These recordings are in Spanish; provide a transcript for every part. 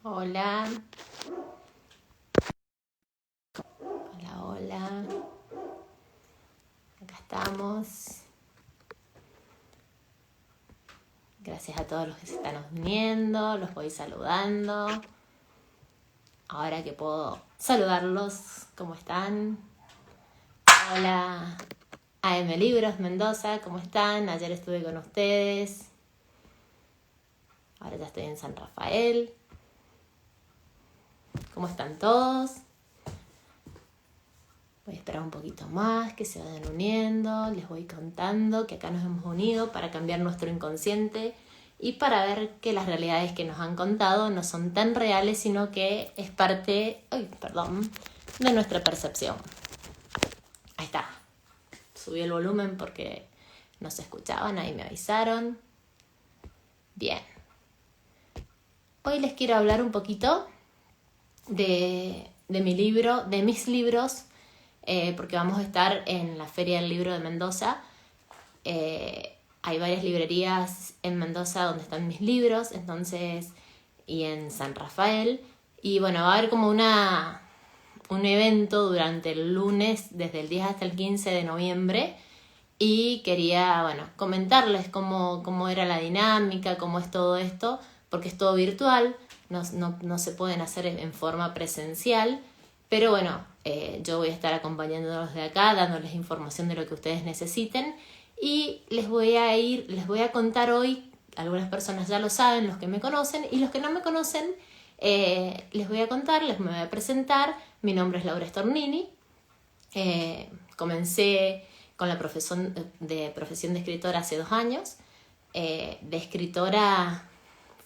Hola, hola, hola. Acá estamos. Gracias a todos los que se están uniendo, los voy saludando. Ahora que puedo saludarlos, ¿cómo están? Hola, AM Libros Mendoza, ¿cómo están? Ayer estuve con ustedes. Ahora ya estoy en San Rafael. ¿Cómo están todos? Voy a esperar un poquito más, que se vayan uniendo. Les voy contando que acá nos hemos unido para cambiar nuestro inconsciente y para ver que las realidades que nos han contado no son tan reales, sino que es parte, de nuestra percepción. Ahí está. Subí el volumen porque no se escuchaban, ahí me avisaron. Bien. Hoy les quiero hablar un poquito de mi libro, de mis libros, porque vamos a estar en la Feria del Libro de Mendoza. Hay varias librerías en Mendoza donde están mis libros, entonces, y en San Rafael. Y bueno, va a haber como un evento durante el lunes, desde el 10 hasta el 15 de noviembre. Y quería, comentarles cómo era la dinámica, cómo es todo esto, porque es todo virtual, no se pueden hacer en forma presencial. Pero bueno, yo voy a estar acompañándolos de acá, dándoles información de lo que ustedes necesiten. Y les voy a contar hoy, algunas personas ya lo saben, los que me conocen, y los que no me conocen, les voy a contar, les voy a presentar. Mi nombre es Laura Stornini. Comencé con la profesión de escritora hace 2 años, de escritora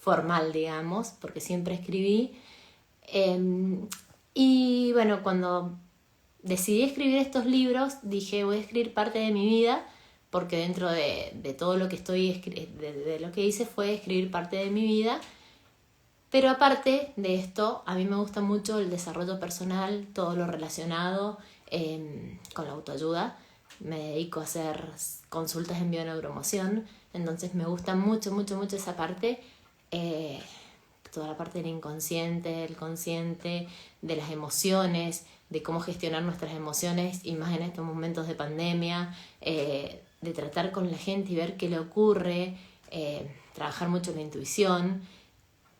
formal, digamos, porque siempre escribí. Y bueno, cuando decidí escribir estos libros, dije, voy a escribir parte de mi vida, porque dentro de todo lo que de lo que hice fue escribir parte de mi vida. Pero aparte de esto, a mí me gusta mucho el desarrollo personal, todo lo relacionado con la autoayuda. Me dedico a hacer consultas en bioneuromoción, entonces me gusta mucho, mucho, mucho esa parte. Toda la parte del inconsciente, el consciente, de las emociones, de cómo gestionar nuestras emociones, y más en estos momentos de pandemia, de tratar con la gente y ver qué le ocurre, trabajar mucho en la intuición.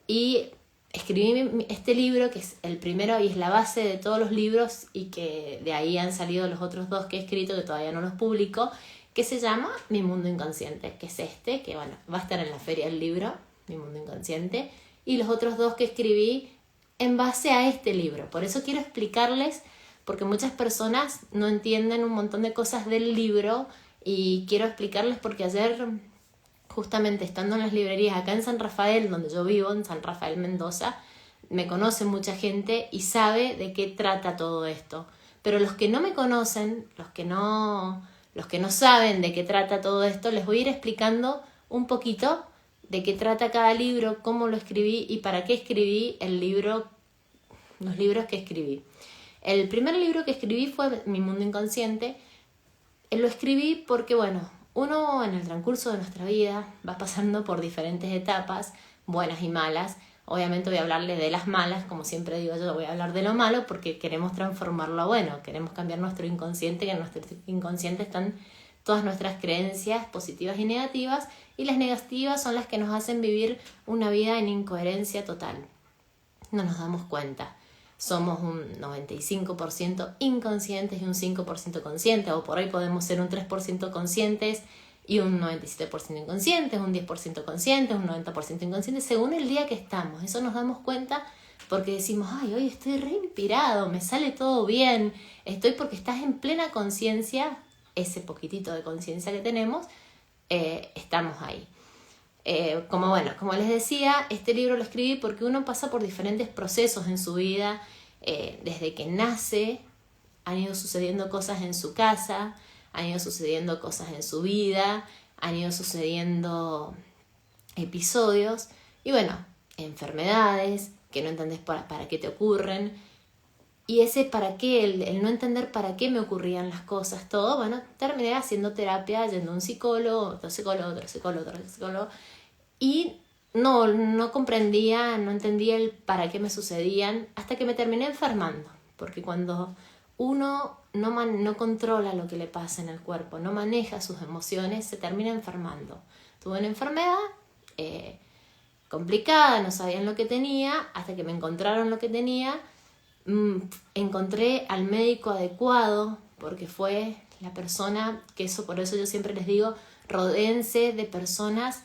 Y escribí este libro, que es el primero y es la base de todos los libros, y que de ahí han salido los otros 2 que he escrito, que todavía no los publico, que se llama Mi Mundo Inconsciente, que es que va a estar en la Feria del Libro, Mi Mundo Inconsciente, y los otros 2 que escribí en base a este libro. Por eso quiero explicarles, porque muchas personas no entienden un montón de cosas del libro, y quiero explicarles porque ayer, justamente estando en las librerías acá en San Rafael, donde yo vivo, en San Rafael, Mendoza, me conoce mucha gente y sabe de qué trata todo esto. Pero los que no me conocen, los que no saben de qué trata todo esto, les voy a ir explicando un poquito de qué trata cada libro, cómo lo escribí y para qué escribí los libros que escribí. El primer libro que escribí fue Mi Mundo Inconsciente. Lo escribí porque, uno en el transcurso de nuestra vida va pasando por diferentes etapas, buenas y malas. Obviamente voy a hablarle de las malas, como siempre digo yo, voy a hablar de lo malo porque queremos transformarlo a bueno, queremos cambiar nuestro inconsciente, que en nuestro inconsciente están todas nuestras creencias positivas y negativas, y las negativas son las que nos hacen vivir una vida en incoherencia total. No nos damos cuenta. Somos un 95% inconscientes y un 5% conscientes, o por ahí podemos ser un 3% conscientes y un 97% inconscientes, un 10% conscientes, un 90% inconscientes, según el día que estamos. Eso nos damos cuenta porque decimos, ay, hoy estoy re inspirado, me sale todo bien, porque estás en plena conciencia, ese poquitito de conciencia que tenemos, estamos ahí. Como les decía, este libro lo escribí porque uno pasa por diferentes procesos en su vida. Desde que nace han ido sucediendo cosas en su casa, han ido sucediendo cosas en su vida, han ido sucediendo episodios y enfermedades que no entendés para qué te ocurren. Y ese para qué, el no entender para qué me ocurrían las cosas, todo, terminé haciendo terapia, yendo a un psicólogo, otro psicólogo. Y no comprendía, no entendía el para qué me sucedían, hasta que me terminé enfermando. Porque cuando uno no controla lo que le pasa en el cuerpo, no maneja sus emociones, se termina enfermando. Tuve una enfermedad complicada, no sabían lo que tenía, hasta que me encontraron lo que tenía. Encontré al médico adecuado, porque fue la persona por eso yo siempre les digo, rodéense de personas,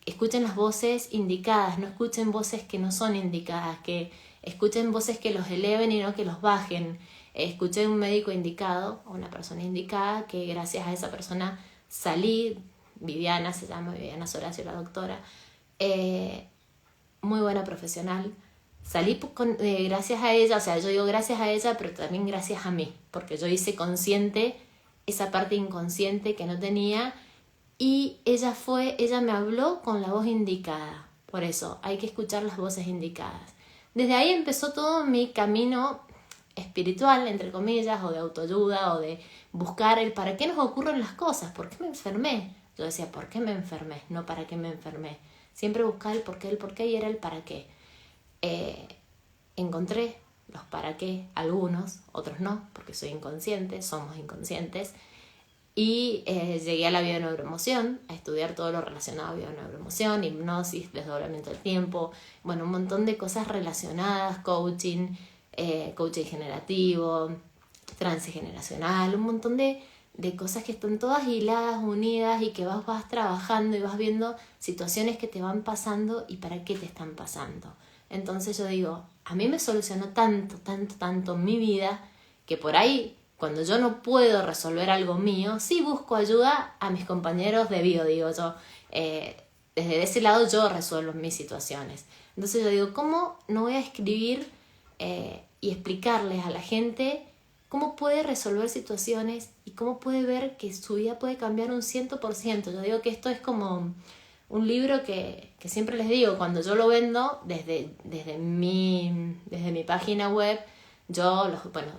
escuchen las voces indicadas, no escuchen voces que no son indicadas, que escuchen voces que los eleven y no que los bajen. Escuché un médico indicado, una persona indicada, que gracias a esa persona salí. Viviana se llama, Viviana Soracio, la doctora, muy buena profesional. Salí gracias a ella, o sea, yo digo gracias a ella, pero también gracias a mí, porque yo hice consciente esa parte inconsciente que no tenía, y ella me habló con la voz indicada. Por eso hay que escuchar las voces indicadas. Desde ahí empezó todo mi camino espiritual, entre comillas, o de autoayuda, o de buscar el para qué nos ocurren las cosas, por qué me enfermé. Yo decía, ¿por qué me enfermé? No para qué me enfermé. Siempre buscaba el por qué, y era el para qué. Encontré los para qué, algunos, otros no, porque soy inconsciente, somos inconscientes, y llegué a la bioneuroemoción, a estudiar todo lo relacionado a bioneuroemoción, hipnosis, desdoblamiento del tiempo, bueno, un montón de cosas relacionadas, coaching, coaching generativo, transgeneracional, un montón de cosas que están todas hiladas, unidas, y que vas trabajando y vas viendo situaciones que te van pasando y para qué te están pasando. Entonces yo digo, a mí me solucionó tanto mi vida, que por ahí, cuando yo no puedo resolver algo mío, sí busco ayuda a mis compañeros de bio, digo yo. Desde ese lado yo resuelvo mis situaciones. Entonces yo digo, ¿cómo no voy a escribir y explicarles a la gente cómo puede resolver situaciones y cómo puede ver que su vida puede cambiar un 100%? Yo digo que esto es como un libro que siempre les digo, cuando yo lo vendo desde mi página web, yo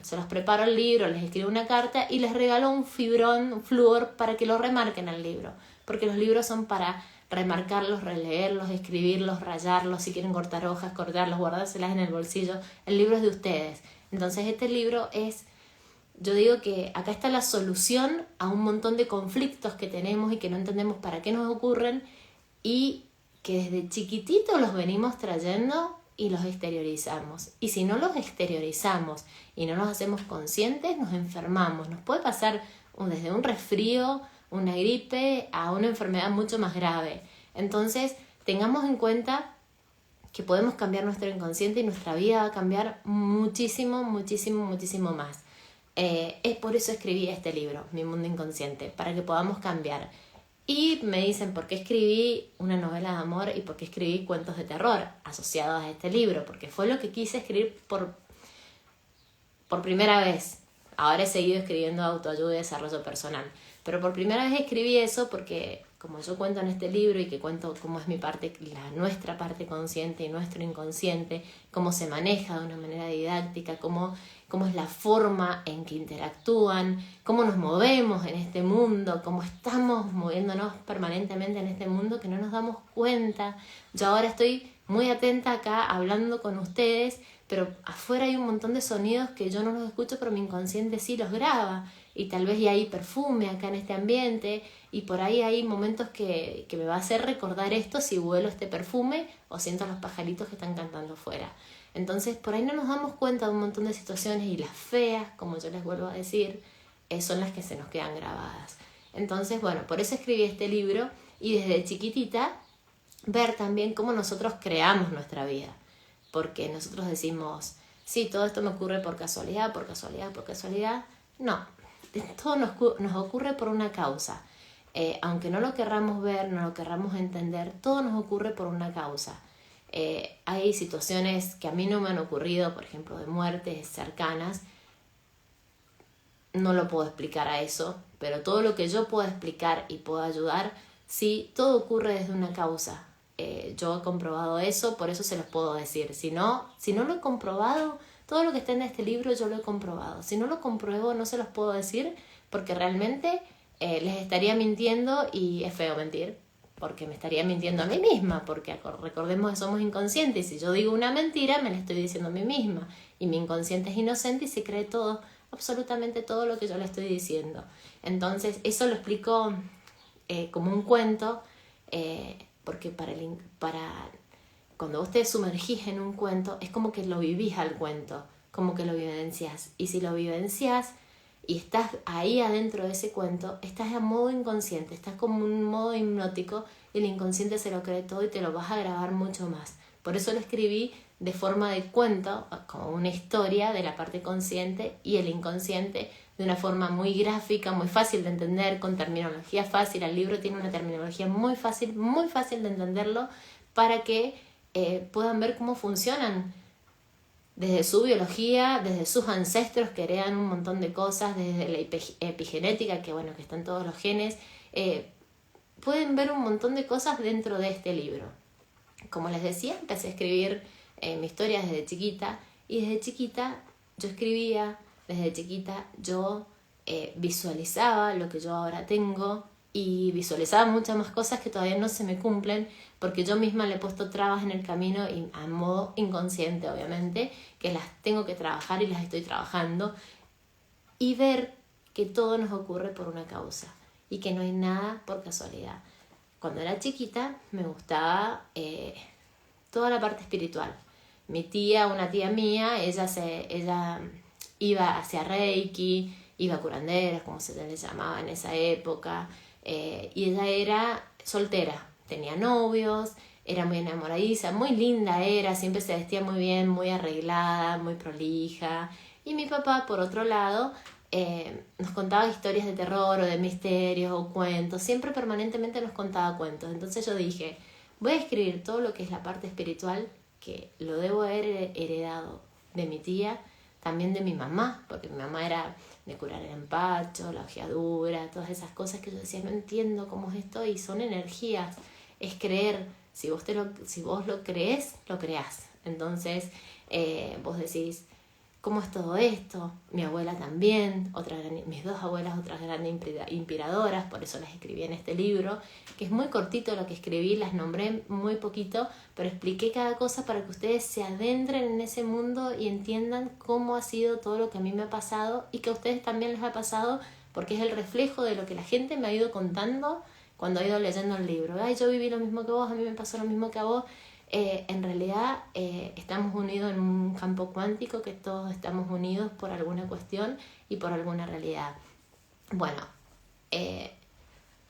se los preparo el libro, les escribo una carta y les regalo un fibrón, un flúor, para que lo remarquen al libro. Porque los libros son para remarcarlos, releerlos, escribirlos, rayarlos, si quieren cortar hojas, cortarlos, guardárselas en el bolsillo. El libro es de ustedes. Entonces este libro yo digo que acá está la solución a un montón de conflictos que tenemos y que no entendemos para qué nos ocurren, y que desde chiquitito los venimos trayendo y los exteriorizamos. Y si no los exteriorizamos y no nos hacemos conscientes, nos enfermamos. Nos puede pasar desde un resfrío, una gripe, a una enfermedad mucho más grave. Entonces, tengamos en cuenta que podemos cambiar nuestro inconsciente y nuestra vida va a cambiar muchísimo más. Es por eso escribí este libro, Mi Mundo Inconsciente, para que podamos cambiar. Y me dicen por qué escribí una novela de amor y por qué escribí cuentos de terror asociados a este libro, porque fue lo que quise escribir por primera vez. Ahora he seguido escribiendo autoayuda y desarrollo personal, pero por primera vez escribí eso porque, como yo cuento en este libro y que cuento cómo es nuestra parte consciente y nuestro inconsciente, cómo se maneja de una manera didáctica, cómo es la forma en que interactúan, cómo nos movemos en este mundo, cómo estamos moviéndonos permanentemente en este mundo que no nos damos cuenta. Yo ahora estoy muy atenta acá hablando con ustedes, pero afuera hay un montón de sonidos que yo no los escucho, pero mi inconsciente sí los graba. Y tal vez ya hay perfume acá en este ambiente, y por ahí hay momentos que me va a hacer recordar esto si huelo este perfume o siento los pajaritos que están cantando afuera. Entonces por ahí no nos damos cuenta de un montón de situaciones, y las feas, como yo les vuelvo a decir, son las que se nos quedan grabadas. Entonces, bueno, por eso escribí este libro, y desde chiquitita ver también cómo nosotros creamos nuestra vida. Porque nosotros decimos, sí, todo esto me ocurre por casualidad. No, todo nos ocurre por una causa. Aunque no lo querramos ver, no lo querramos entender, todo nos ocurre por una causa. Hay situaciones que a mí no me han ocurrido, por ejemplo, de muertes cercanas. No lo puedo explicar a eso, pero todo lo que yo pueda explicar y pueda ayudar, sí, todo ocurre desde una causa. Yo he comprobado eso, por eso se los puedo decir. Si no lo he comprobado, todo lo que está en este libro yo lo he comprobado. Si no lo compruebo, no se los puedo decir, porque realmente les estaría mintiendo, y es feo mentir. porque me estaría mintiendo a mí misma, porque recordemos que somos inconscientes, y si yo digo una mentira me la estoy diciendo a mí misma, y mi inconsciente es inocente y se cree todo, absolutamente todo lo que yo le estoy diciendo. Entonces eso lo explico como un cuento, porque para cuando vos te sumergís en un cuento es como que lo vivís al cuento, como que lo vivencias, y si lo vivencias y estás ahí adentro de ese cuento, estás a modo inconsciente, estás como un modo hipnótico, y el inconsciente se lo cree todo y te lo vas a grabar mucho más. Por eso lo escribí de forma de cuento, como una historia de la parte consciente y el inconsciente, de una forma muy gráfica, muy fácil de entender, con terminología fácil. El libro tiene una terminología muy fácil de entenderlo, para que puedan ver cómo funcionan desde su biología, desde sus ancestros que heredan un montón de cosas, desde la epigenética, que bueno, que están todos los genes, pueden ver un montón de cosas dentro de este libro. Como les decía, empecé a escribir mi historia desde chiquita, y desde chiquita yo escribía, desde chiquita yo visualizaba lo que yo ahora tengo, y visualizaba muchas más cosas que todavía no se me cumplen, porque yo misma le he puesto trabas en el camino, y a modo inconsciente obviamente, que las tengo que trabajar y las estoy trabajando, y ver que todo nos ocurre por una causa y que no hay nada por casualidad. Cuando era chiquita me gustaba toda la parte espiritual. Mi tía, una tía mía, ella iba hacia Reiki, iba a curanderas, como se le llamaba en esa época, y ella era soltera, tenía novios, era muy enamoradiza, muy linda era, siempre se vestía muy bien, muy arreglada, muy prolija. Y mi papá, por otro lado, nos contaba historias de terror o de misterios o cuentos, siempre permanentemente nos contaba cuentos. Entonces yo dije, voy a escribir todo lo que es la parte espiritual, que lo debo haber heredado de mi tía, también de mi mamá, porque mi mamá era de curar el empacho, la ojeadura, todas esas cosas que yo decía, no entiendo cómo es esto, y son energías, es creer. Si vos lo creés, lo creás. Entonces vos decís, ¿cómo es todo esto? Mi abuela también, mis dos abuelas, otras grandes inspiradoras, por eso las escribí en este libro, que es muy cortito lo que escribí, las nombré muy poquito, pero expliqué cada cosa para que ustedes se adentren en ese mundo y entiendan cómo ha sido todo lo que a mí me ha pasado, y que a ustedes también les ha pasado, porque es el reflejo de lo que la gente me ha ido contando cuando he ido leyendo el libro. Ay, yo viví lo mismo que vos, a mí me pasó lo mismo que a vos. En realidad estamos unidos en un campo cuántico, que todos estamos unidos por alguna cuestión y por alguna realidad. Bueno,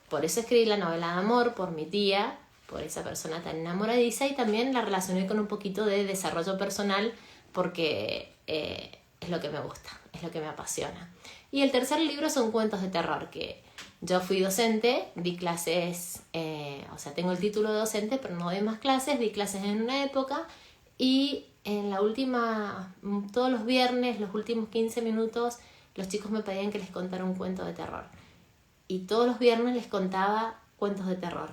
por eso escribí la novela de amor, por mi tía, por esa persona tan enamoradiza, y también la relacioné con un poquito de desarrollo personal, porque es lo que me gusta, es lo que me apasiona. Y el tercer libro son cuentos de terror, que yo fui docente, di clases, tengo el título de docente, pero no doy más clases, di clases en una época, y en la última, todos los viernes, los últimos 15 minutos, los chicos me pedían que les contara un cuento de terror. Y todos los viernes les contaba cuentos de terror.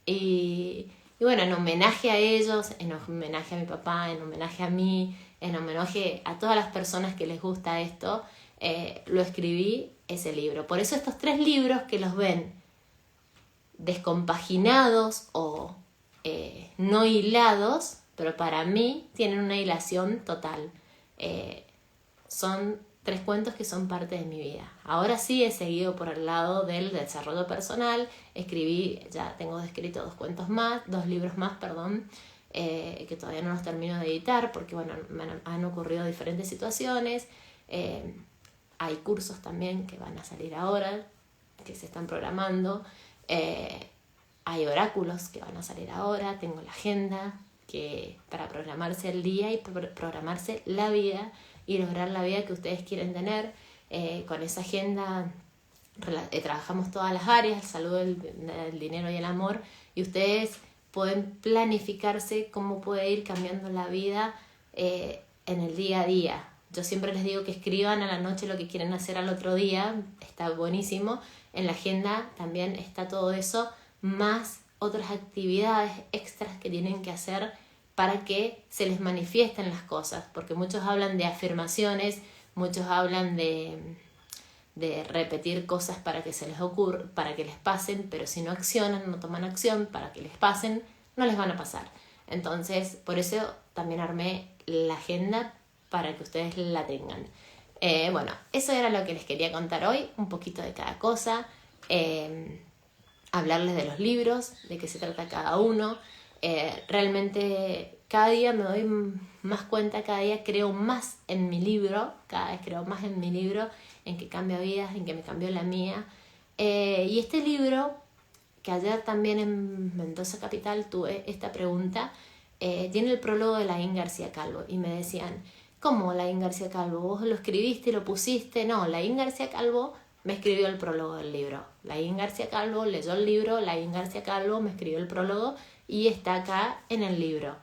Y bueno, en homenaje a ellos, en homenaje a mi papá, en homenaje a mí, en homenaje a todas las personas que les gusta esto, lo escribí ese libro. Por eso estos 3 libros, que los ven descompaginados o no hilados, pero para mí tienen una hilación total. Son 3 cuentos que son parte de mi vida. Ahora sí he seguido por el lado del desarrollo personal. Ya tengo escrito 2 libros más, que todavía no los termino de editar, porque bueno, han ocurrido diferentes situaciones. Hay cursos también que van a salir ahora, que se están programando. Hay oráculos que van a salir ahora. Tengo la agenda para programarse el día y programarse la vida y lograr la vida que ustedes quieren tener. Con esa agenda trabajamos todas las áreas, el salud, el dinero y el amor, y ustedes pueden planificarse cómo puede ir cambiando la vida en el día a día. Yo siempre les digo que escriban a la noche lo que quieren hacer al otro día, está buenísimo. En la agenda también está todo eso, más otras actividades extras que tienen que hacer para que se les manifiesten las cosas, porque muchos hablan de afirmaciones, muchos hablan de de repetir cosas para que se les ocurra, para que les pasen, pero si no accionan, no toman acción para que les pasen, no les van a pasar. Entonces, por eso también armé la agenda para que ustedes la tengan. Bueno, eso era lo que les quería contar hoy, un poquito de cada cosa, hablarles de los libros, de qué se trata cada uno. Realmente cada día me doy más cuenta, cada día creo más en mi libro, cada vez creo más en mi libro, en que cambia vidas, en que me cambió la mía. Y este libro, que ayer también en Mendoza Capital tuve esta pregunta, tiene el prólogo de Laín García Calvo y me decían, ¿cómo Laín García Calvo? ¿Vos lo escribiste, lo pusiste? No, Laín García Calvo me escribió el prólogo del libro. Laín García Calvo leyó el libro, Laín García Calvo me escribió el prólogo y está acá en el libro.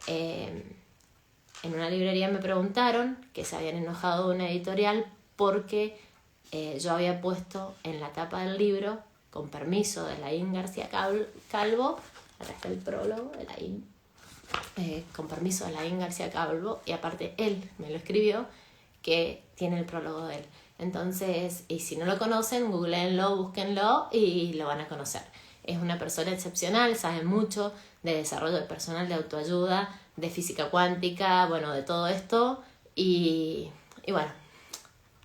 En una librería me preguntaron que se habían enojado de una editorial porque yo había puesto en la tapa del libro, con permiso de Laín García Calvo, acá está el prólogo de Laín, con permiso de Laín García Calvo, y aparte él me lo escribió, que tiene el prólogo de él. Entonces, y si no lo conocen, googleenlo, búsquenlo y lo van a conocer. Es una persona excepcional, sabe mucho de desarrollo personal, de autoayuda, de física cuántica, bueno, de todo esto. Y bueno,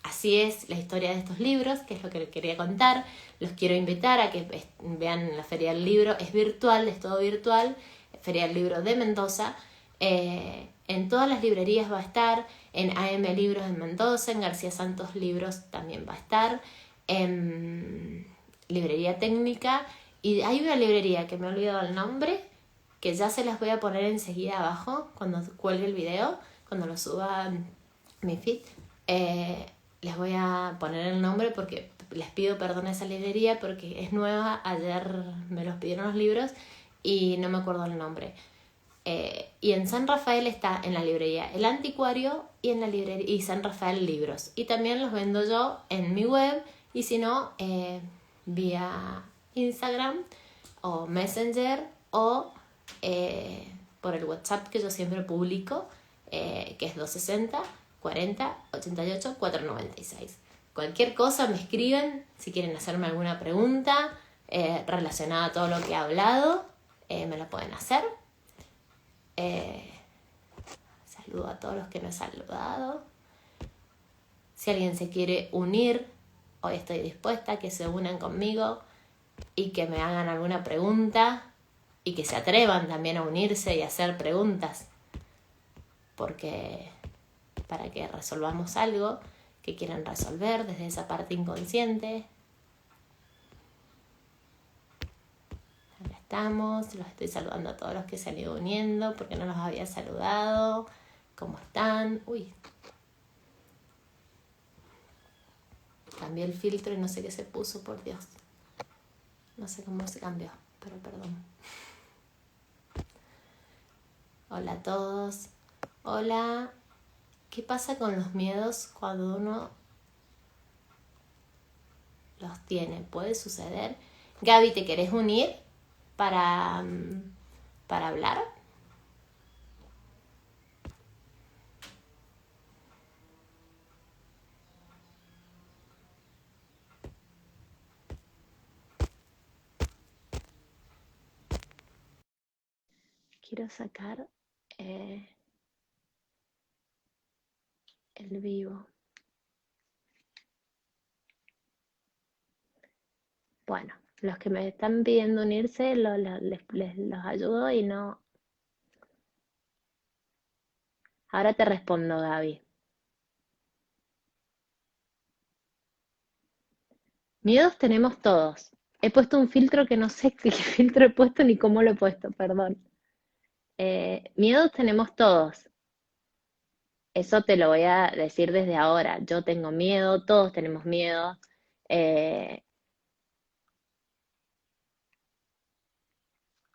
así es la historia de estos libros, que es lo que les quería contar. Los quiero invitar a que vean la Feria del Libro. Es virtual, es todo virtual. Feria del Libro de Mendoza. En todas las librerías va a estar. En AM Libros en Mendoza, en García Santos Libros también va a estar. En Librería Técnica. Y hay una librería que me he olvidado el nombre, que ya se las voy a poner enseguida abajo cuando cuelgue el video, cuando lo suba a mi feed. Les voy a poner el nombre porque les pido perdón a esa librería porque es nueva. Ayer me los pidieron los libros y no me acuerdo el nombre. Y en San Rafael está en la librería El Anticuario y en la librería y San Rafael Libros. Y también los vendo yo en mi web y si no, vía Instagram o Messenger o por el WhatsApp que yo siempre publico, que es 260 40 88 496. Cualquier cosa me escriben si quieren hacerme alguna pregunta relacionada a todo lo que he hablado, me lo pueden hacer. Saludo a todos los que me han saludado. Si alguien se quiere unir, hoy estoy dispuesta a que se unan conmigo y que me hagan alguna pregunta y que se atrevan también a unirse y hacer preguntas, porque para que resolvamos algo que quieran resolver desde esa parte inconsciente. Acá estamos, los estoy saludando a todos los que se han ido uniendo porque no los había saludado. ¿Cómo están? Uy, cambié el filtro y no sé qué se puso, por Dios. No sé cómo se cambió, pero perdón. Hola a todos. Hola. ¿Qué pasa con los miedos cuando uno los tiene? ¿Puede suceder? Gaby, ¿te querés unir para hablar? Quiero sacar el vivo. Bueno, los que me están pidiendo unirse les los ayudo y no. Ahora te respondo, Gaby. Miedos tenemos todos. He puesto un filtro que no sé qué filtro he puesto ni cómo lo he puesto, perdón. Miedos tenemos todos. Eso te lo voy a decir desde ahora. Yo tengo miedo, todos tenemos miedo. Eh,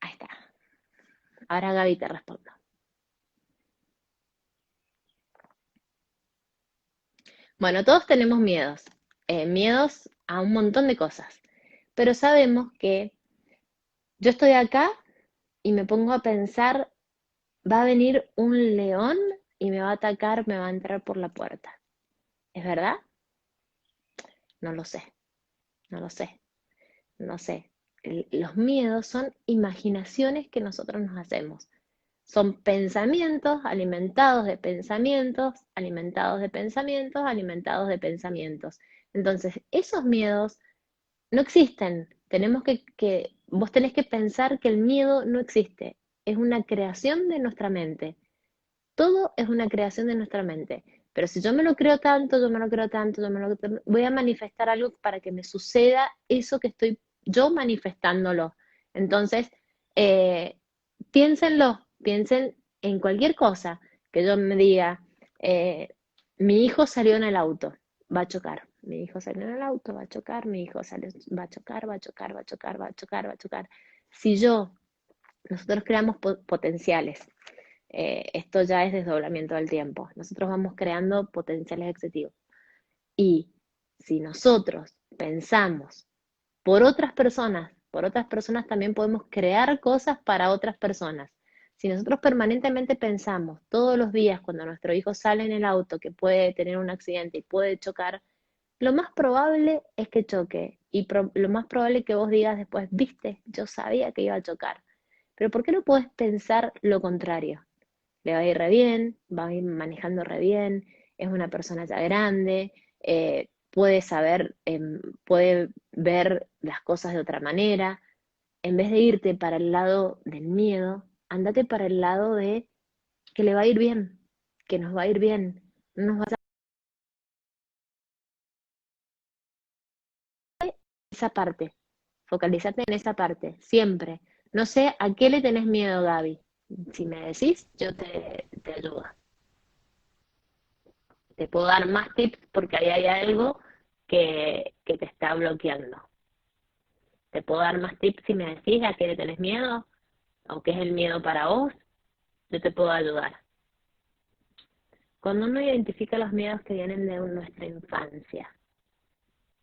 Ahí está. Ahora Gaby te respondo. Bueno, todos tenemos miedos. Miedos a un montón de cosas. Pero sabemos que yo estoy acá y me pongo a pensar, va a venir un león y me va a atacar, me va a entrar por la puerta. ¿Es verdad? No lo sé, no lo sé, no sé. Los miedos son imaginaciones que nosotros nos hacemos. Son pensamientos alimentados de pensamientos, alimentados de pensamientos, alimentados de pensamientos. Entonces, esos miedos no existen. Vos tenés que pensar que el miedo no existe. Es una creación de nuestra mente. Todo es una creación de nuestra mente. Pero si yo me lo creo tanto, yo me lo creo tanto, voy a manifestar algo para que me suceda eso que estoy yo manifestándolo. Entonces, eh, piensen en cualquier cosa que yo me diga, mi hijo salió en el auto, va a chocar. Mi hijo salió en el auto, va a chocar, mi hijo salió, va a chocar, va a chocar, va a chocar, va a chocar, va a chocar. Si nosotros creamos potenciales, esto ya es desdoblamiento del tiempo. Nosotros vamos creando potenciales excesivos. Y si nosotros pensamos por otras personas también podemos crear cosas para otras personas. Si nosotros permanentemente pensamos todos los días cuando nuestro hijo sale en el auto que puede tener un accidente y puede chocar, lo más probable es que choque. Y lo más probable es que vos digas después, viste, yo sabía que iba a chocar. Pero ¿por qué no podés pensar lo contrario? Le va a ir re bien, va a ir manejando re bien, es una persona ya grande, puede saber, puede ver las cosas de otra manera. En vez de irte para el lado del miedo, andate para el lado de que le va a ir bien, que nos va a ir bien. No nos va a esa parte, focalizate en esa parte, siempre. No sé a qué le tenés miedo, Gaby. Si me decís, yo te ayudo. Te puedo dar más tips porque ahí hay algo que te está bloqueando. Te puedo dar más tips si me decís a qué le tenés miedo o qué es el miedo para vos. Yo te puedo ayudar. Cuando uno identifica los miedos que vienen de nuestra infancia,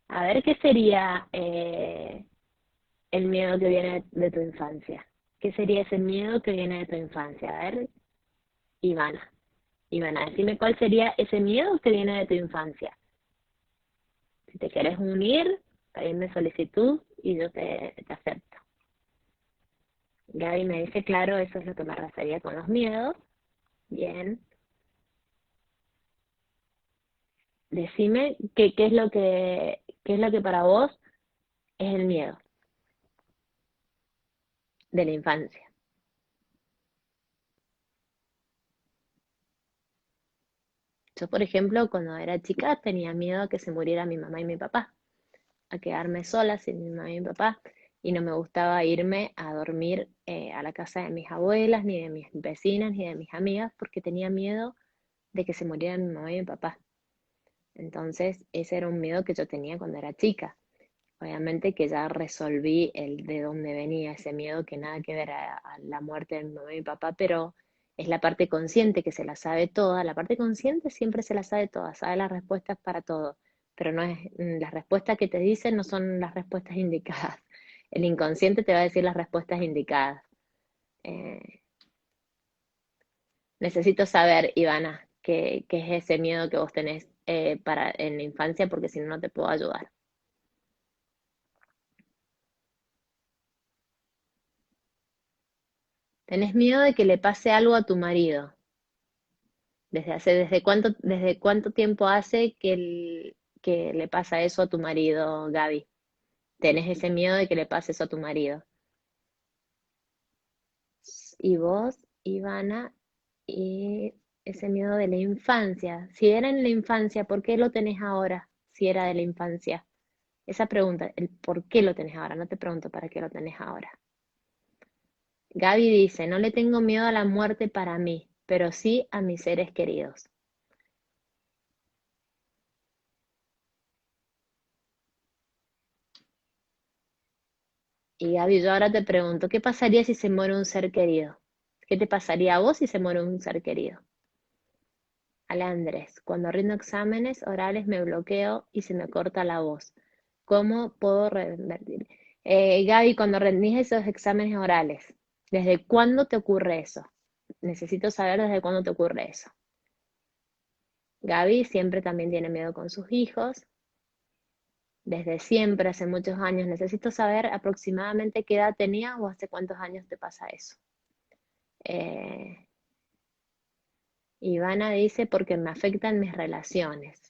a ver qué sería el miedo que viene de tu infancia. ¿Qué sería ese miedo que viene de tu infancia? A ver, Ivana. Ivana, decime cuál sería ese miedo que viene de tu infancia. Si te quieres unir, pedirme solicitud y yo te acepto. Gaby me dice, claro, eso es lo que me refería con los miedos. Bien. Decime qué es lo que para vos es el miedo de la infancia. Yo, por ejemplo, cuando era chica tenía miedo a que se muriera mi mamá y mi papá, a quedarme sola sin mi mamá y mi papá, y no me gustaba irme a dormir a la casa de mis abuelas, ni de mis vecinas, ni de mis amigas, porque tenía miedo de que se murieran mi mamá y mi papá. Entonces, ese era un miedo que yo tenía cuando era chica. Obviamente que ya resolví el de dónde venía ese miedo, que nada que ver a la muerte de mi mamá y mi papá, pero es la parte consciente que se la sabe toda. La parte consciente siempre se la sabe toda, sabe las respuestas para todo, pero no es las respuestas que te dicen no son las respuestas indicadas. El inconsciente te va a decir las respuestas indicadas. Eh, Necesito saber, Ivana, qué es ese miedo que vos tenés en la infancia, porque si no, no te puedo ayudar. Tenés miedo de que le pase algo a tu marido. Desde cuánto tiempo hace que le pasa eso a tu marido, Gaby? ¿Tenés ese miedo de que le pase eso a tu marido? Y vos, Ivana, y ese miedo de la infancia. Si era en la infancia, ¿por qué lo tenés ahora? Si era de la infancia. Esa pregunta, el por qué lo tenés ahora, no te pregunto para qué lo tenés ahora. Gaby dice, no le tengo miedo a la muerte para mí, pero sí a mis seres queridos. Y Gaby, yo ahora te pregunto, ¿qué pasaría si se muere un ser querido? ¿Qué te pasaría a vos si se muere un ser querido? Ala Andrés, cuando rindo exámenes orales me bloqueo y se me corta la voz. ¿Cómo puedo revertir? Gaby, cuando rendís esos exámenes orales, ¿desde cuándo te ocurre eso? Necesito saber desde cuándo te ocurre eso. Gaby siempre también tiene miedo con sus hijos. desde siempre, hace muchos años. Necesito saber aproximadamente qué edad tenías o hace cuántos años te pasa eso. Eh, Ivana dice porque me afectan mis relaciones.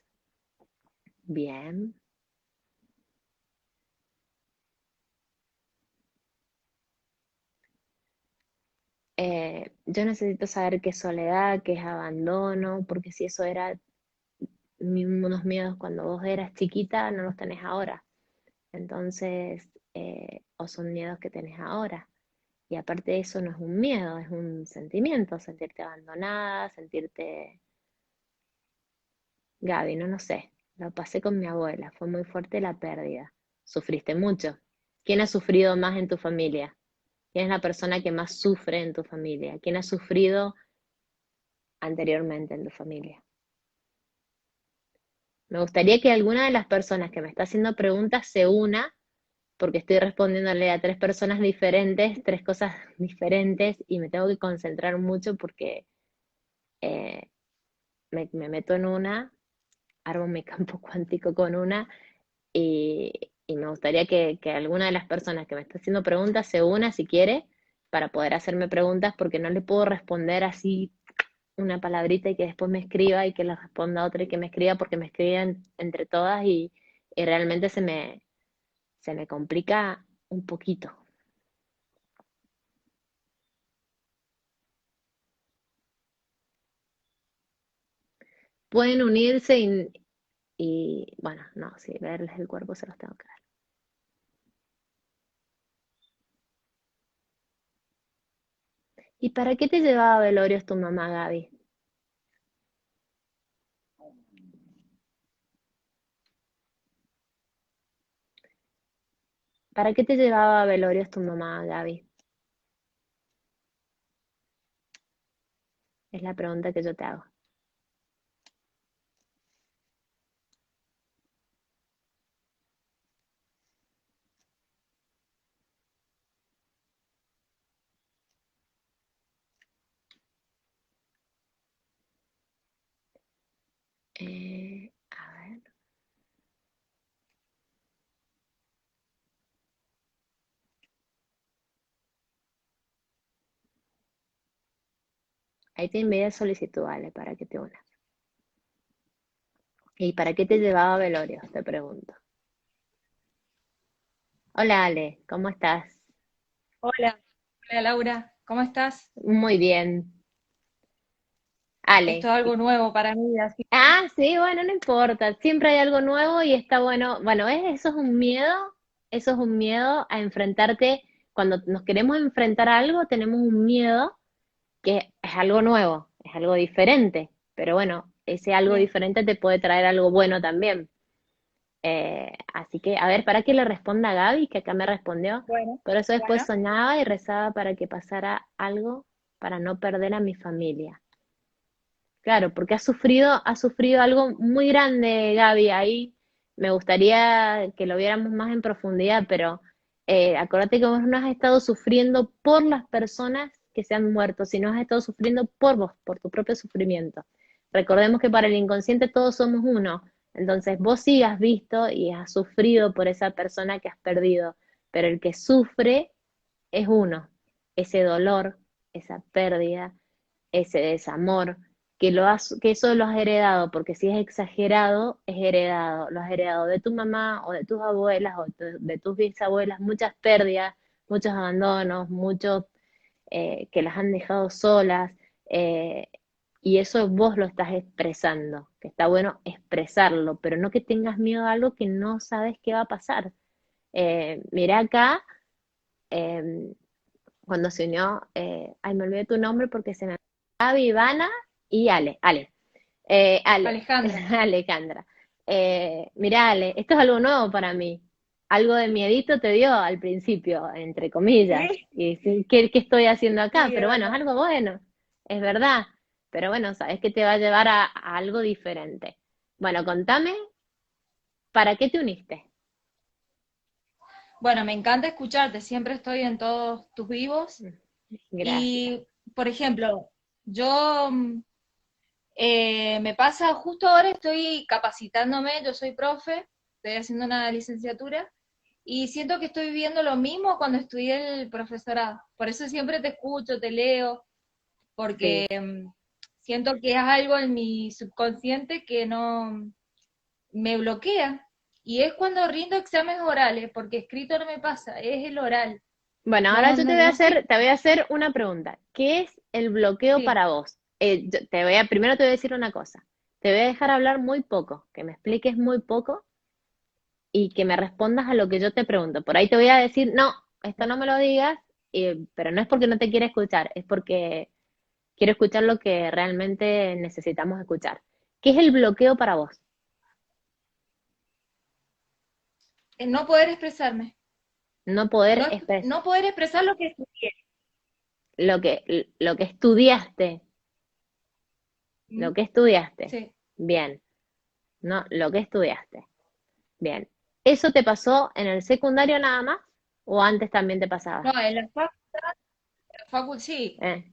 Bien. Yo necesito saber qué es soledad, qué es abandono, porque si eso era unos miedos cuando vos eras chiquita, no los tenés ahora. Entonces, o son miedos que tenés ahora. Y aparte de eso no es un miedo, es un sentimiento, sentirte abandonada, sentirte... Gaby, no lo sé, lo pasé con mi abuela, fue muy fuerte la pérdida. Sufriste mucho. ¿Quién ha sufrido más en tu familia? ¿Quién es la persona que más sufre en tu familia? ¿Quién ha sufrido anteriormente en tu familia? Me gustaría que alguna de las personas que me está haciendo preguntas se una, porque estoy respondiéndole a tres personas diferentes, tres cosas diferentes, y me tengo que concentrar mucho porque eh, me meto en una, armo mi campo cuántico con una, y, y me gustaría que alguna de las personas que me está haciendo preguntas se una si quiere para poder hacerme preguntas, porque no le puedo responder así una palabrita y que después me escriba y que le responda otra y que me escriba porque me escriben entre todas y realmente se me complica un poquito. Pueden unirse bueno, no, sí, verles el cuerpo se los tengo que dar. ¿Y para qué te llevaba a velorios tu mamá, Gaby? ¿Para qué te llevaba a velorios tu mamá, Gaby? Es la pregunta que yo te hago. A ver. Ahí te envié solicitud, Ale, para que te unas. ¿Y para qué te llevaba a velorios? Te pregunto. Hola, Ale, ¿cómo estás? Hola, hola Laura, ¿cómo estás? Muy bien. Ale. Esto es algo nuevo para mí, así. Ah, sí, bueno, no importa. Siempre hay algo nuevo y está bueno. Bueno, ¿ves? Eso es un miedo. Eso es un miedo a enfrentarte. Cuando nos queremos enfrentar a algo, tenemos un miedo que es algo nuevo, es algo diferente. Pero bueno, ese algo Sí. diferente te puede traer algo bueno también. Así que, a ver, para que le responda a Gaby, que acá me respondió. Bueno, Por eso después bueno, soñaba y rezaba para que pasara algo para no perder a mi familia. Claro, porque ha sufrido algo muy grande, Gaby. Ahí me gustaría que lo viéramos más en profundidad, pero acuérdate que vos no has estado sufriendo por las personas que se han muerto, sino has estado sufriendo por vos, por tu propio sufrimiento. Recordemos que para el inconsciente todos somos uno, entonces vos sí has visto y has sufrido por esa persona que has perdido, pero el que sufre es uno, ese dolor, esa pérdida, ese desamor, que eso lo has heredado, porque si es exagerado, es heredado, lo has heredado de tu mamá o de tus abuelas o de tus bisabuelas, muchas pérdidas, muchos abandonos, muchos que las han dejado solas, eh, y eso vos lo estás expresando, que está bueno expresarlo, pero no que tengas miedo a algo que no sabes qué va a pasar. Mira acá, eh, cuando se unió, ay, me olvidé tu nombre porque se me... Gaby, Ivana y Ale, Alejandra. Alejandra. Mira, Ale, esto es algo nuevo para mí. Algo de miedito te dio al principio, entre comillas. Sí, Y sí, ¿qué estoy haciendo acá? sí, es Pero bueno, es verdad. algo bueno, es verdad. Pero bueno, sabes que te va a llevar a algo diferente. Bueno, contame, ¿para qué te uniste? Bueno, me encanta escucharte, siempre estoy en todos tus vivos. Gracias. Y, por ejemplo, yo me pasa, justo ahora estoy capacitándome, yo soy profe, estoy haciendo una licenciatura y siento que estoy viviendo lo mismo cuando estudié el profesorado. Por eso siempre te escucho, te leo, porque Sí. siento que es algo en mi subconsciente que no me bloquea. Y es cuando rindo exámenes orales, porque escrito no me pasa, es el oral. Bueno, ahora No, yo no, no sé. te voy a hacer una pregunta. ¿Qué es el bloqueo Sí. para vos? Primero te voy a decir una cosa. Te voy a dejar hablar muy poco, que me expliques muy poco y que me respondas a lo que yo te pregunto. Por ahí te voy a decir, no, esto no me lo digas, pero no es porque no te quiera escuchar, es porque quiero escuchar lo que realmente necesitamos escuchar. ¿Qué es el bloqueo para vos? No poder expresarme. No poder No, expresar no poder expresar lo que estudié. lo que estudiaste, lo ¿Mm? que estudiaste. Sí. Bien, no, lo que estudiaste. Bien. ¿Eso te pasó en el secundario nada más o antes también te No, pasaba? en la facu sí. Eh,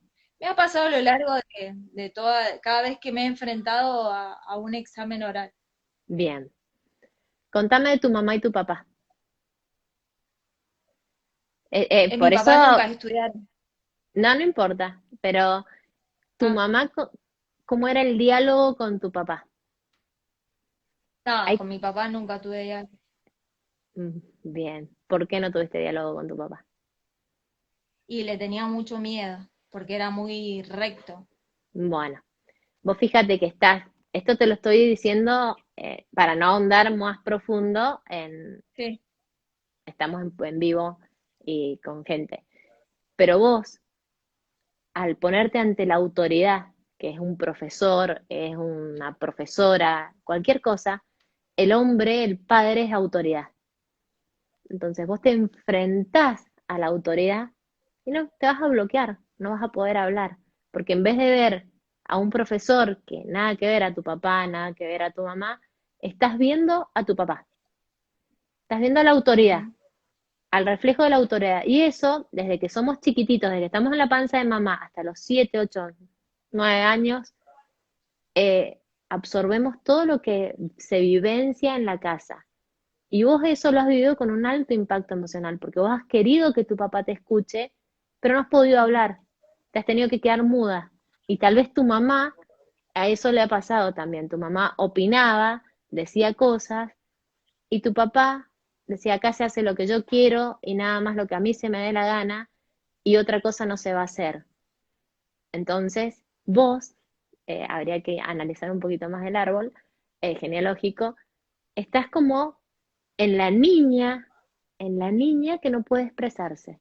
Me ha pasado a lo largo de toda, cada vez que me he enfrentado a un examen oral. bien. Contame de tu mamá y tu papá. Mi Por eso, papá nunca estudiaron. no, no importa, pero tu Ah, mamá, ¿cómo era el diálogo con tu papá? no, Hay, con mi papá nunca tuve ya. bien. ¿Por qué no tuviste diálogo con tu papá? Y le tenía mucho miedo, porque era muy recto. Bueno, vos fíjate que esto te lo estoy diciendo para no ahondar más profundo Sí. estamos en vivo y con gente. Pero vos, al ponerte ante la autoridad, que es un profesor, es una profesora, cualquier cosa, el hombre, el padre es autoridad. Entonces vos te enfrentás a la autoridad y no te vas a bloquear, no vas a poder hablar, porque en vez de ver a un profesor que nada que ver a tu papá, nada que ver a tu mamá, estás viendo a tu papá, estás viendo a la autoridad, Ujú. al reflejo de la autoridad. Y eso, desde que somos chiquititos, desde que estamos en la panza de mamá hasta los 7, 8, 9 años, eh, absorbemos todo lo que se vivencia en la casa. Y vos eso lo has vivido con un alto impacto emocional, porque vos has querido que tu papá te escuche, pero no has podido hablar, te has tenido que quedar muda. Y tal vez tu mamá, a eso le ha pasado también, tu mamá opinaba, decía cosas, y tu papá decía, acá se hace lo que yo quiero y nada más lo que a mí se me dé la gana, y otra cosa no se va a hacer. Entonces, vos, habría que analizar un poquito más el árbol genealógico, estás como en la niña, en la niña que no puede expresarse.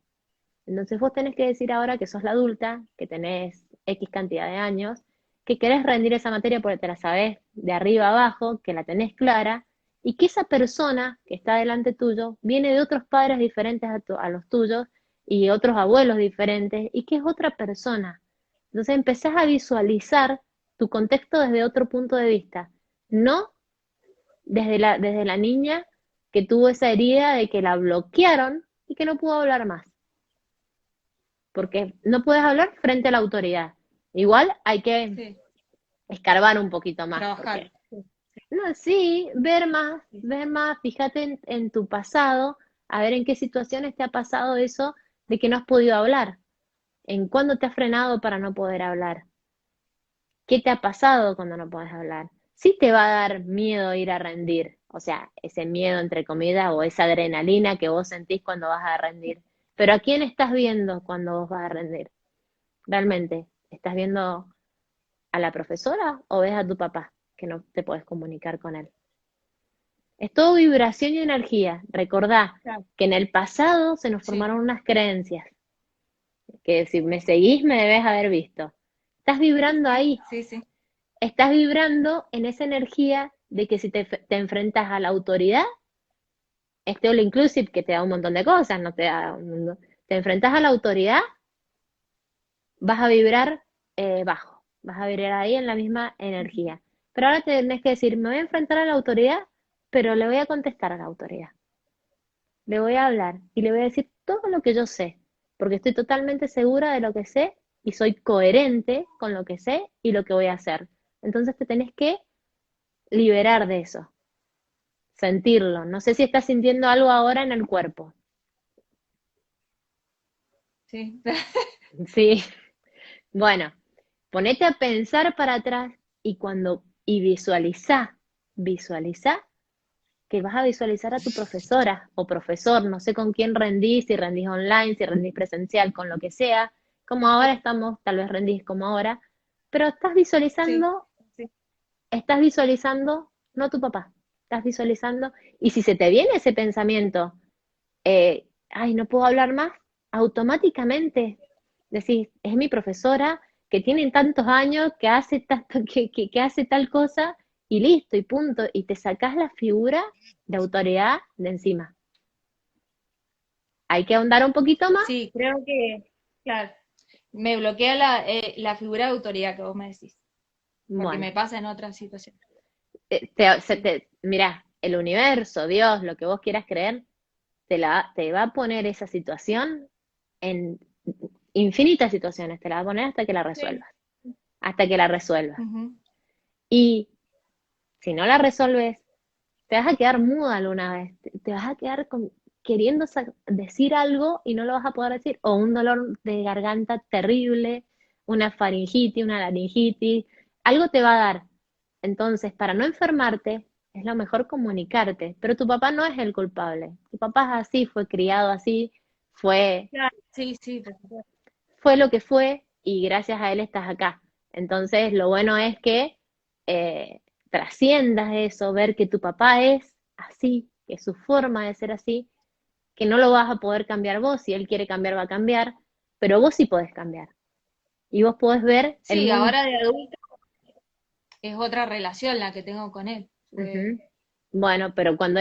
Entonces vos tenés que decir ahora que sos la adulta, que tenés X cantidad de años, que querés rendir esa materia porque te la sabés de arriba a abajo, que la tenés clara, y que esa persona que está delante tuyo viene de otros padres diferentes a los tuyos y otros abuelos diferentes, y que es otra persona. Entonces empezás a visualizar tu contexto desde otro punto de vista, no desde la niña que tuvo esa herida de que la bloquearon y que no pudo hablar más, porque no puedes hablar frente a la autoridad. Igual hay que Sí, escarbar un poquito más, trabajar. porque, Sí, no, sí, sí. ver más, fíjate en tu pasado, a ver en qué situaciones te ha pasado eso de que no has podido hablar, en cuándo te has frenado para no poder hablar. ¿Qué te ha pasado cuando no puedes hablar? Sí te va a dar miedo ir a rendir, o sea, ese miedo entre comillas o esa adrenalina que vos sentís cuando vas a rendir. Pero ¿a quién estás viendo cuando vos vas a rendir? Realmente, ¿estás viendo a la profesora o ves a tu papá que no te puedes comunicar con él? Es todo vibración y energía. Recordá Claro. que en el pasado se nos Sí, formaron unas creencias que si me seguís me debes haber visto. Estás vibrando ahí. sí, sí. Estás vibrando en esa energía de que si te enfrentas a la autoridad, este all inclusive que te da un montón de cosas, no te da un mundo, te enfrentas a la autoridad, vas a vibrar bajo, vas a vibrar ahí en la misma energía. Pero ahora tenés que decir, me voy a enfrentar a la autoridad, pero le voy a contestar a la autoridad. Le voy a hablar y le voy a decir todo lo que yo sé, porque estoy totalmente segura de lo que sé y soy coherente con lo que sé y lo que voy a hacer. Entonces te tenés que liberar de eso. sentirlo. No sé si estás sintiendo algo ahora en el cuerpo. Sí. Sí. Bueno, ponete a pensar para atrás y visualiza que vas a visualizar a tu profesora o profesor, no sé con quién rendís, si rendís online, si rendís presencial, con lo que sea, como ahora estamos, tal vez rendís como ahora, pero Sí, sí. estás visualizando, no a tu papá, estás visualizando, y si se te viene ese pensamiento, ay, no puedo hablar más, automáticamente decís, es mi profesora que tiene tantos años, que hace tanto, que hace tal cosa, y listo, y punto, y te sacás la figura de autoridad de encima. Hay que ahondar un poquito más. Sí, creo que, claro, me bloquea la figura de autoridad que vos me decís, porque Bueno, me pasa en otras situaciones. Sí, mirá, el universo, Dios, lo que vos quieras creer, te va a poner esa situación en infinitas situaciones, te la va a poner hasta que la sí. resuelvas, hasta que la resuelvas. Ujú. Y si no la resuelves, te vas a quedar muda alguna vez, te vas a quedar queriendo decir algo y no lo vas a poder decir, o un dolor de garganta terrible, una faringitis, una laringitis, algo te va a dar. Entonces, para no enfermarte, es lo mejor comunicarte, pero tu papá no es el culpable, tu papá es así, fue criado así, fue, Claro, sí, sí, por supuesto. fue lo que fue y gracias a él estás acá. Entonces, lo bueno es que trasciendas eso, ver que tu papá es así, que su forma de ser así, que no lo vas a poder cambiar vos, si él quiere cambiar va a cambiar, pero vos sí podés cambiar. Y vos podés ver el Sí, mundo. ahora de adulto es otra relación la que tengo con él. Ujú. Bueno, pero Bueno, cuando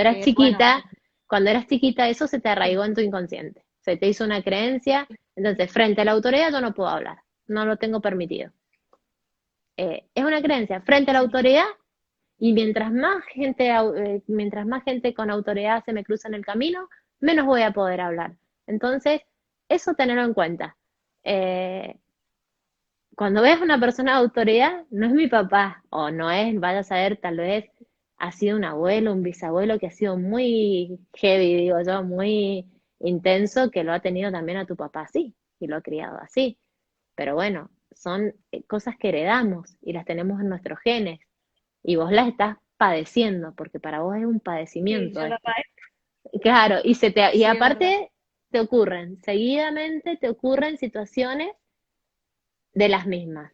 eras chiquita, eso se te sí, arraigó en tu inconsciente. Se te hizo una creencia, entonces frente a la autoridad yo no puedo hablar, no lo tengo permitido. Es una creencia, frente a la sí, autoridad, y mientras más gente con autoridad se me cruza en el camino, menos voy a poder hablar. Entonces, eso tenerlo en cuenta. Eh, Cuando ves a una persona de autoridad, no es mi papá, o no es, vaya a saber, tal vez ha sido un abuelo, un bisabuelo que ha sido muy heavy, digo yo, muy intenso, que lo ha tenido también a tu papá así, y lo ha criado así. Pero bueno, son cosas que heredamos y las tenemos en nuestros genes, y vos las estás padeciendo, porque para vos es un sí, padecimiento yo lo esto. padezco. Claro, y Sí, es verdad. aparte te ocurren, seguidamente te ocurren situaciones de las mismas.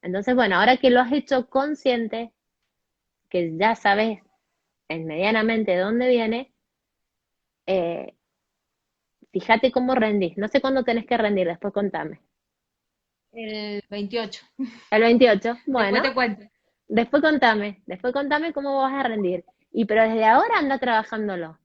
Entonces, bueno, ahora que lo has hecho consciente, que ya sabes medianamente de dónde viene, eh, fíjate cómo rendís. No sé cuándo tenés que rendir, después contame. El 28. El 28, Después bueno, te cuento. después contame cómo vas a rendir. Y pero desde ahora anda trabajándolo,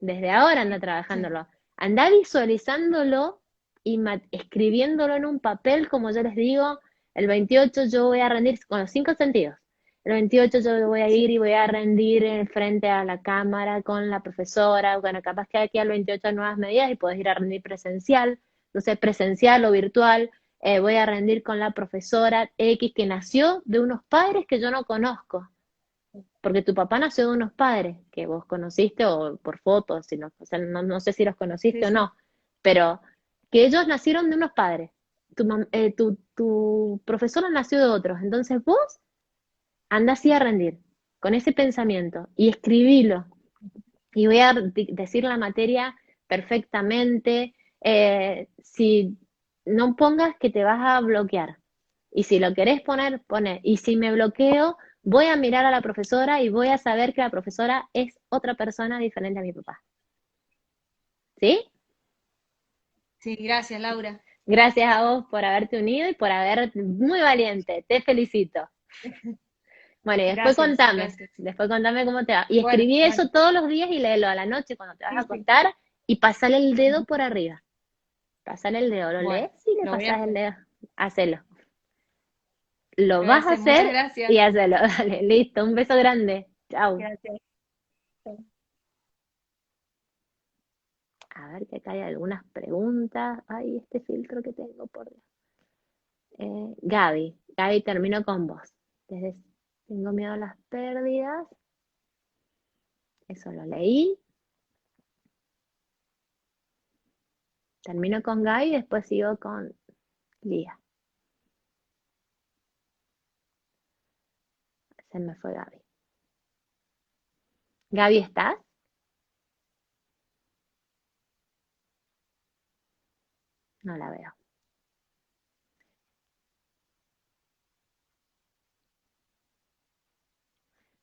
desde ahora anda Sí, trabajándolo. Anda visualizándolo y escribiéndolo en un papel, como yo les digo, el 28 yo voy a rendir con los 5 sentidos. El 28 yo voy a ir sí. y voy a rendir en frente a la cámara con la profesora. Bueno, capaz que aquí al 28 hay nuevas medidas y puedes ir a rendir presencial, no sé, presencial o virtual. Voy a rendir con la profesora X que nació de unos padres que yo no conozco, porque tu papá nació de unos padres que vos conociste o por fotos, si no, o sea, no sé si los Sí, conociste o sí. no, pero que ellos nacieron de unos padres. Tu profesora nació de otros, entonces vos andás así a rendir con ese pensamiento y escribilo. Y voy a decir la materia perfectamente. Si no pongas que te vas a bloquear. Y si lo querés poner, pone. Y si me bloqueo, voy a mirar a la profesora y voy a saber que la profesora es otra persona diferente a mi papá. ¿Sí? Sí, gracias, Laura. Gracias a vos por haberte unido y por haber muy valiente. Te felicito. Bueno, y Gracias, gracias. después contame cómo te va. Y Bueno, escribí bueno. eso todos los días y léelo a la noche cuando te vas a Sí, sí. acostar y pasale el dedo por arriba. Pasale el dedo, ¿lo Bueno, lees? Sí, le lo voy a pasas el hacer. dedo. Hacelo. Lo Lo voy a vas a hacer. Muchas hacer y gracias. hacelo. Dale, listo. Un beso grande. Chau. Gracias. A ver que acá hay algunas preguntas. Ay, este filtro que tengo, por Dios. Gaby, termino con vos. Tengo miedo a las pérdidas. Eso lo leí. Termino con Gaby y después sigo con Lía. Se me fue Gaby. Gaby, ¿estás? No la veo.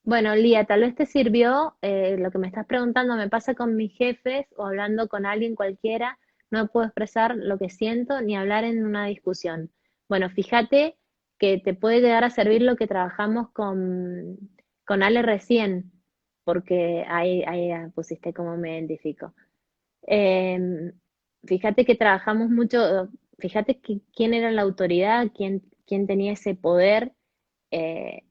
Bueno, Lía, tal vez te sirvió lo que me estás preguntando, me pasa con mis jefes o hablando con alguien cualquiera, no puedo expresar lo que siento ni hablar en una discusión. Bueno, fíjate que te puede llegar a servir lo que trabajamos con Ale recién, porque ahí pusiste cómo me identifico. Eh, Fíjate que trabajamos mucho, fíjate quién era la autoridad, quién tenía ese poder, eh,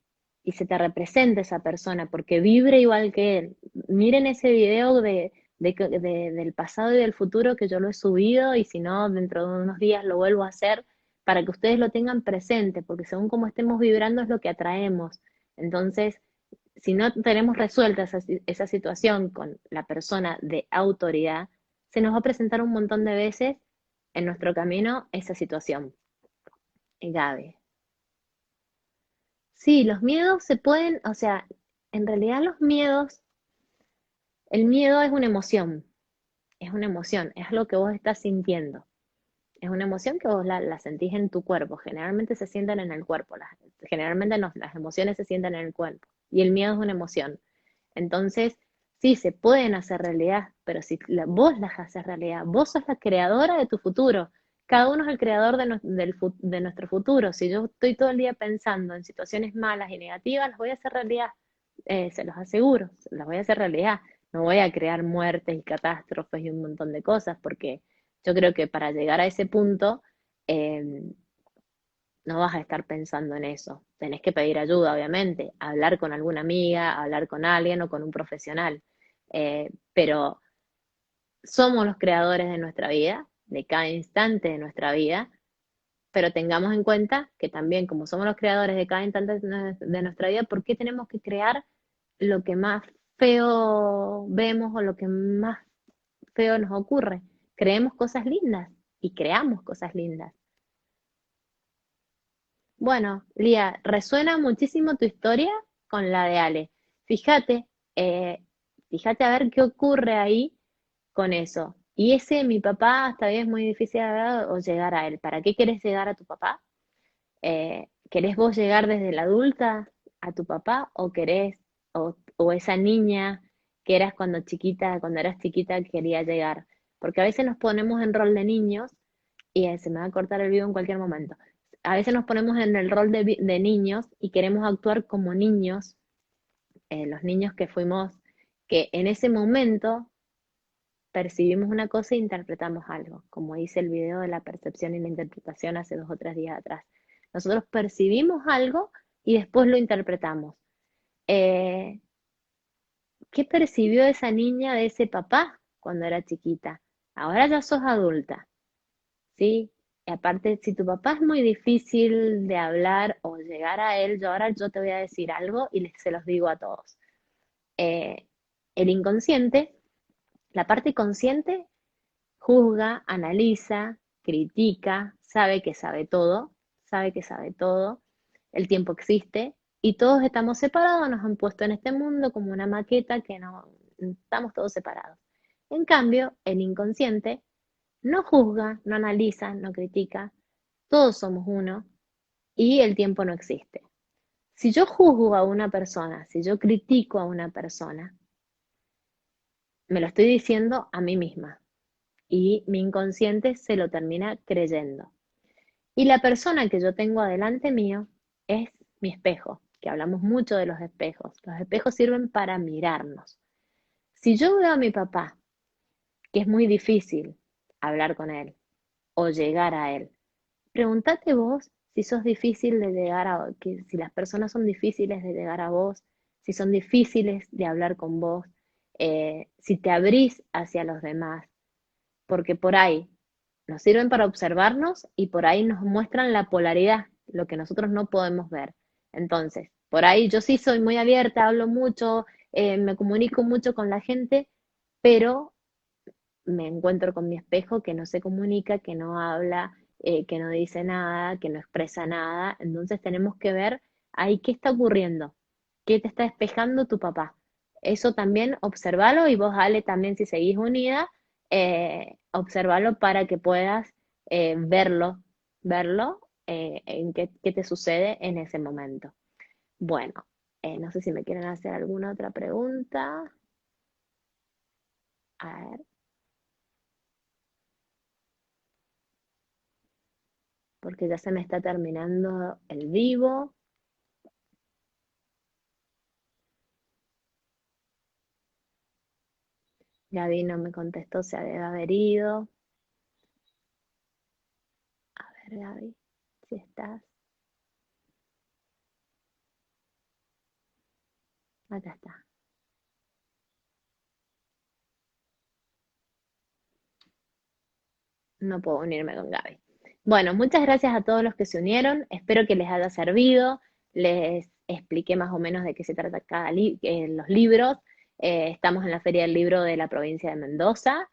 y se te representa esa persona, porque vibra igual que él. Miren ese video del pasado y del futuro que yo lo he subido, y si no, dentro de unos días lo vuelvo a hacer para que ustedes lo tengan presente, porque según cómo estemos vibrando es lo que atraemos. Entonces, si no tenemos resuelta esa situación con la persona de autoridad, se nos va a presentar un montón de veces en nuestro camino esa situación. Gabe. Sí, los miedos se pueden, o sea, en realidad los miedos, el miedo es una emoción, es lo que vos estás sintiendo. Es una emoción que vos la sentís en tu cuerpo, generalmente se sienten en el cuerpo, generalmente no, las emociones se sienten en el cuerpo y el miedo es una emoción. Entonces, sí, se pueden hacer realidad, pero si vos las haces realidad, vos sos la creadora de tu futuro. Cada uno es el creador de nuestro futuro. Si yo estoy todo el día pensando en situaciones malas y negativas, las voy a hacer realidad. Se los aseguro, las voy a hacer realidad. No voy a crear muertes y catástrofes y un montón de cosas, porque yo creo que para llegar a ese punto, eh, no vas a estar pensando en eso. Tenés que pedir ayuda, obviamente, hablar con alguna amiga, hablar con alguien o con un profesional. Pero somos los creadores de nuestra vida, de cada instante de nuestra vida, pero tengamos en cuenta que también, como somos los creadores de cada instante de nuestra vida, ¿por qué tenemos que crear lo que más feo vemos o lo que más feo nos ocurre? Creemos cosas lindas y creamos cosas lindas. Bueno, Lía, resuena muchísimo tu historia con la de Ale. Fíjate, eh, fíjate a ver qué ocurre ahí con eso. Y ese, mi papá, hasta bien es muy difícil de hablar o llegar a él. ¿Para qué querés llegar a tu papá? ¿Querés vos llegar desde la adulta a tu papá o querés, o esa niña que eras cuando eras chiquita, quería llegar? Porque a veces nos ponemos en rol de niños y se me va a cortar el video en cualquier momento. A veces nos ponemos en el rol de niños y queremos actuar como niños, los niños que fuimos, que en ese momento percibimos una cosa e interpretamos algo, como dice el video de la percepción y la interpretación hace 2 o 3 días atrás. Nosotros percibimos algo y después lo interpretamos. Eh, ¿Qué percibió esa niña de ese papá cuando era chiquita? Ahora ya sos adulta, ¿sí? Y aparte, si tu papá es muy difícil de hablar o llegar a él, yo te voy a decir algo y se los digo a todos. Eh, el inconsciente, la parte consciente, juzga, analiza, critica, sabe que sabe todo, el tiempo existe y todos estamos separados, nos han puesto en este mundo como una maqueta que no, estamos todos separados. En cambio, el inconsciente no juzga, no analiza, no critica, todos somos uno y el tiempo no existe. Si yo juzgo a una persona, si yo critico a una persona, me lo estoy diciendo a mí misma y mi inconsciente se lo termina creyendo. Y la persona que yo tengo adelante mío es mi espejo, que hablamos mucho de los espejos. Los espejos sirven para mirarnos. Si yo veo a mi papá, que es muy difícil hablar con él o llegar a él, pregúntate vos si sos difícil de llegar si las personas son difíciles de llegar a vos, si son difíciles de hablar con vos, si te abrís hacia los demás, porque por ahí nos sirven para observarnos y por ahí nos muestran la polaridad, lo que nosotros no podemos ver. Entonces, por ahí yo sí soy muy abierta, hablo mucho, me comunico mucho con la gente, pero me encuentro con mi espejo que no se comunica, que no habla, que no dice nada, que no expresa nada. Entonces tenemos que ver ahí qué está ocurriendo, qué te está espejando tu papá. Eso también observalo y vos, Ale, también si seguís unida, observalo para que puedas verlo en qué te sucede en ese momento. Bueno, no sé si me quieren hacer alguna otra pregunta. A ver, porque ya se me está terminando el vivo. Gaby no me contestó, se debe haber ido. A ver, Gaby, si estás. Acá está. No puedo unirme con Gaby. Bueno, muchas gracias a todos los que se unieron. Espero que les haya servido. Les expliqué más o menos de qué se trata los libros. Estamos en la Feria del Libro de la provincia de Mendoza.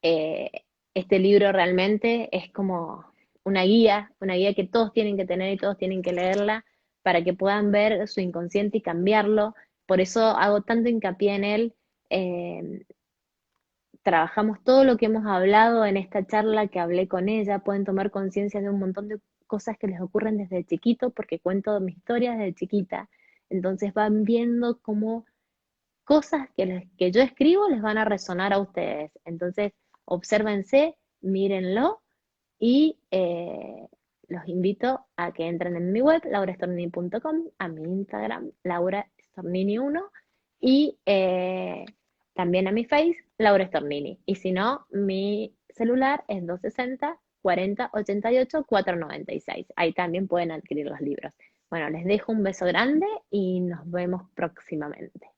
Eh, este libro realmente es como una guía que todos tienen que tener y todos tienen que leerla para que puedan ver su inconsciente y cambiarlo. Por eso hago tanto hincapié en él. Eh, Trabajamos todo lo que hemos hablado en esta charla que hablé con ella, pueden tomar conciencia de un montón de cosas que les ocurren desde chiquito, porque cuento mi historia desde chiquita. Entonces van viendo cómo cosas que yo escribo les van a resonar a ustedes. Entonces, obsérvense, mírenlo y los invito a que entren en mi web, laurastornini.com, a mi Instagram, laurastornini1, y también a mi Face, Laura Stornini. Y si no, mi celular es 260 40 88 496. Ahí también pueden adquirir los libros. Bueno, les dejo un beso grande y nos vemos próximamente.